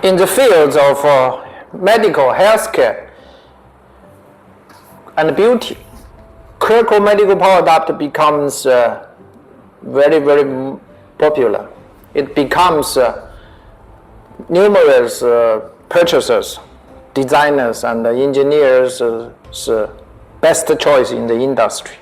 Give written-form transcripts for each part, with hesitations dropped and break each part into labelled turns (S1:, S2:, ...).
S1: In the fields of medical, healthcare, and beauty, KRECO medical power adapter becomes very, very popular. It becomes numerous purchasers, designers, and engineers' best choice in the industry.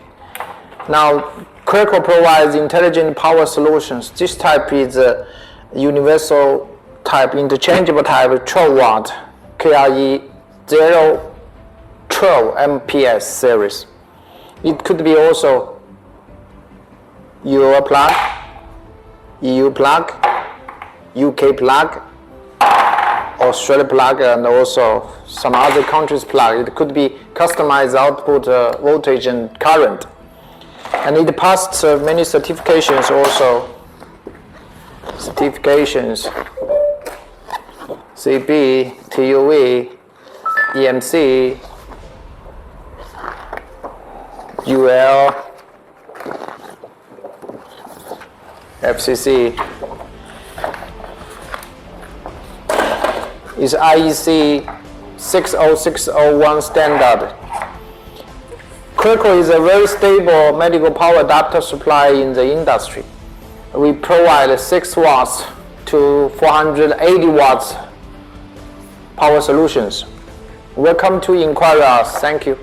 S1: Now, KRECO provides intelligent power solutions. This type is a universal type, interchangeable type, 12 watt KRE012MPS series. It could be also UO plug, EU plug, UK plug, Australia plug, and also some other countries plug. It could be customized output voltage and current. And it passed many certifications also. Certifications, CB, TUV, EMC, UL, FCC, is IEC 60601 standard. KRECO is a very stable medical power adapter supply in the industry. We provide 6 watts to 480 watts power solutions. Welcome to inquire us. Thank you.